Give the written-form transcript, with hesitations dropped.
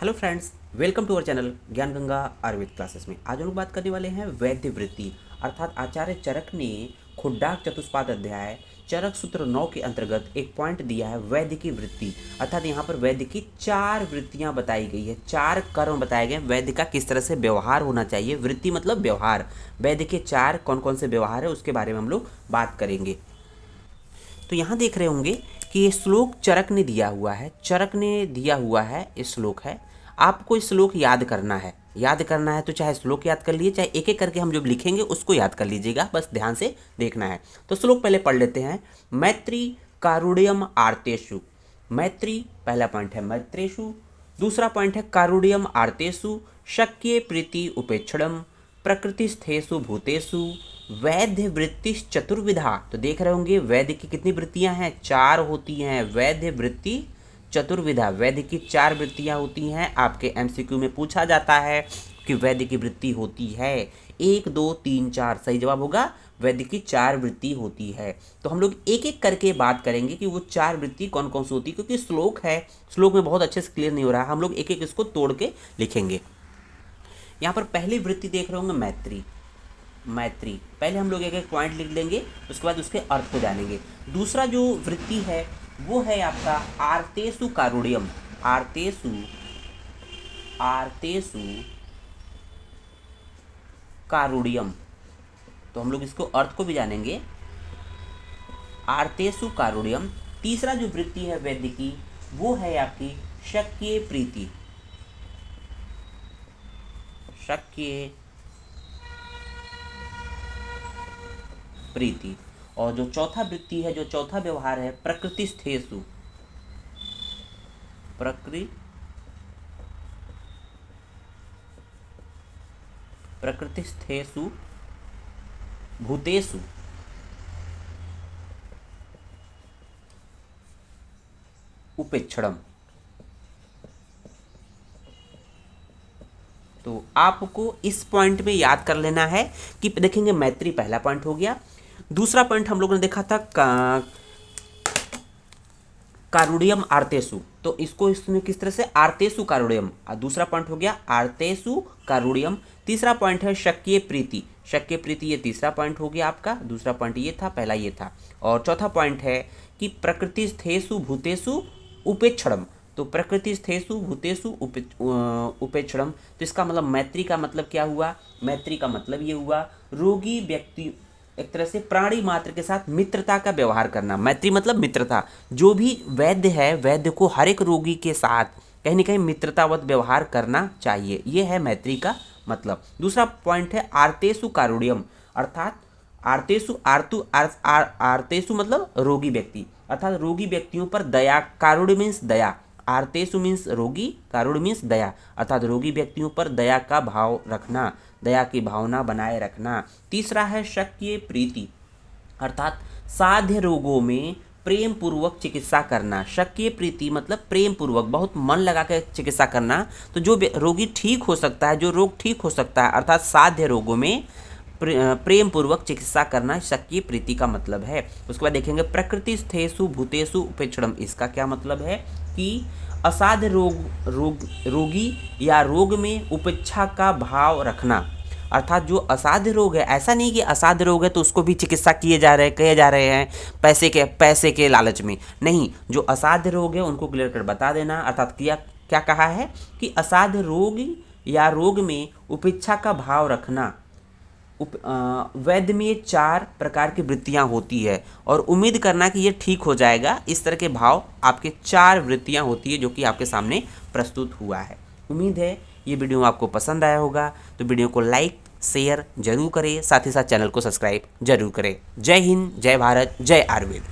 Hello friends, welcome to our channel Gyan Ganga Ayurveda classes में। आज हम लोग बात करने वाले हैं वैद्य वृत्ति अर्थात आचार्य चरक ने खुड्डाक चतुष्पाद अध्याय चरक सूत्र 9 के अंतर्गत एक पॉइंट दिया है वैद्य की वृत्ति। अर्थात यहाँ पर वैद्य की 4 वृत्तियाँ बताई गई है, 4 कर्म बताए गए वैद्य का किस तरह से व्यवहार होना चाहिए। वृत्ति मतलब व्यवहार, वैद्य के 4 कौन कौन से व्यवहार है उसके बारे में हम लोग बात करेंगे। तो यहाँ देख रहे होंगे कि ये श्लोक चरक ने दिया हुआ है, चरक ने दिया हुआ है ये श्लोक है। आपको इस श्लोक याद करना है, तो चाहे श्लोक याद कर लिए, चाहे एक एक करके हम जो लिखेंगे उसको याद कर लीजिएगा, बस ध्यान से देखना है। तो श्लोक पहले पढ़ लेते हैं। मैत्री कारुण्यम आर्तेषु, मैत्री पहला पॉइंट है मैत्रेषु, दूसरा पॉइंट है कारुण्यम आर्तेषु, शक्य प्रीति उपेक्षणम, प्रकृतिस्थेषु भूतेषु, वैद्य वृत्ति चतुर्विधा। तो देख रहे होंगे वैद्य की कितनी वृत्तियां हैं, 4 होती हैं। वैद्य वृत्ति चतुर्विधा, वैद्य की 4 वृत्तियां होती हैं। आपके एमसीक्यू में पूछा जाता है कि वैद्य की वृत्ति होती है 1 2 3 4, सही जवाब होगा वैद्य की 4 वृत्ति होती है। तो हम लोग एक एक करके बात करेंगे कि वो 4 वृत्ति कौन कौन सी होती है, क्योंकि श्लोक है, श्लोक में बहुत अच्छे से क्लियर नहीं हो रहा है, हम लोग एक एक इसको तोड़ के लिखेंगे। यहाँ पर पहली वृत्ति देख रहे होंगे मैत्री, मैत्री पहले हम लोग एक एक पॉइंट लिख लेंगे, उसके बाद उसके अर्थ को जानेंगे। दूसरा जो वृत्ति है वो है आपका आर्तेषु कारुण्यम, आर्तेषु आर्तेषु कारुण्यम। तो हम लोग इसको अर्थ को भी जानेंगे, आर्तेषु कारुण्यम। तीसरा जो वृत्ति है वैद्य की वो है आपकी शक्य प्रीति, शक्य प्रीति। और जो चौथा वृत्ति है, जो चौथा व्यवहार है प्रकृतिस्थेषु, प्रकृतिस्थेषु भूतेषु, उपेक्षणम। तो आपको इस पॉइंट में याद कर लेना है कि देखेंगे मैत्री पहला पॉइंट हो गया। दूसरा पॉइंट हम लोगों ने देखा था कारुण्यम आर्तेषु, तो इसको इसमें किस तरह से आर्तेषु कारुण्यम, दूसरा पॉइंट हो गया आर्तेषु कारुण्यम। तीसरा पॉइंट है शक्य प्रीति, शक्य प्रीति ये तीसरा पॉइंट हो गया आपका, दूसरा पॉइंट ये था, पहला ये था। और चौथा पॉइंट है कि प्रकृतिस्थेषु भूतेषु उपेक्षणम। तो प्रकृतिस्थेषु भूतेषु उपेक्षणम, तो इसका मतलब मैत्री का मतलब क्या हुआ, मैत्री का मतलब ये हुआ रोगी व्यक्ति, एक तरह से प्राणी मात्र के साथ मित्रता का व्यवहार करना। मैत्री मतलब मित्रता, जो भी वैद्य है वैद्य को हर एक रोगी के साथ कहीं ना कहीं मित्रतावत व्यवहार करना चाहिए, ये है मैत्री का मतलब। दूसरा पॉइंट है आर्तेषु कारुण्यम, अर्थात आर्तेषु आर्तेषु मतलब रोगी व्यक्ति, अर्थात रोगी व्यक्तियों पर दया, कारुण्य मीन्स दया, आर्तेषु मीन्स रोगी, कारुण्य मीन्स दया, अर्थात रोगी व्यक्तियों पर दया का भाव रखना, दया की भावना बनाए रखना। तीसरा है शक्य प्रीति, अर्थात साध्य रोगों में प्रेम पूर्वक चिकित्सा करना। शक्य प्रीति मतलब प्रेम पूर्वक, बहुत मन लगा कर चिकित्सा करना। तो जो रोगी ठीक हो सकता है, जो रोग ठीक हो सकता है, अर्थात साध्य रोगों में प्रेम पूर्वक चिकित्सा करना शक्य प्रीति का मतलब है। उसके बाद देखेंगे प्रकृतिस्थेषु भूतेषु उपेक्षणम, इसका क्या मतलब है कि असाध्य रोगी या रोग में उपेक्षा का भाव रखना। अर्थात जो असाध्य रोग है, ऐसा नहीं कि असाध्य रोग है तो उसको भी चिकित्सा किए जा रहे हैं पैसे के लालच में, नहीं, जो असाध्य रोग है उनको क्लियर कर बता देना। अर्थात क्या कहा है कि असाध्य रोग या रोग में उपेक्षा का भाव रखना। वैद्य में 4 प्रकार की वृत्तियां होती है और उम्मीद करना कि ये ठीक हो जाएगा, इस तरह के भाव आपके 4 वृत्तियां होती है जो कि आपके सामने प्रस्तुत हुआ है। उम्मीद है ये वीडियो आपको पसंद आया होगा, तो वीडियो को लाइक शेयर जरूर करें, साथ ही साथ चैनल को सब्सक्राइब जरूर करें। जय हिंद, जय भारत, जय आयुर्वेद।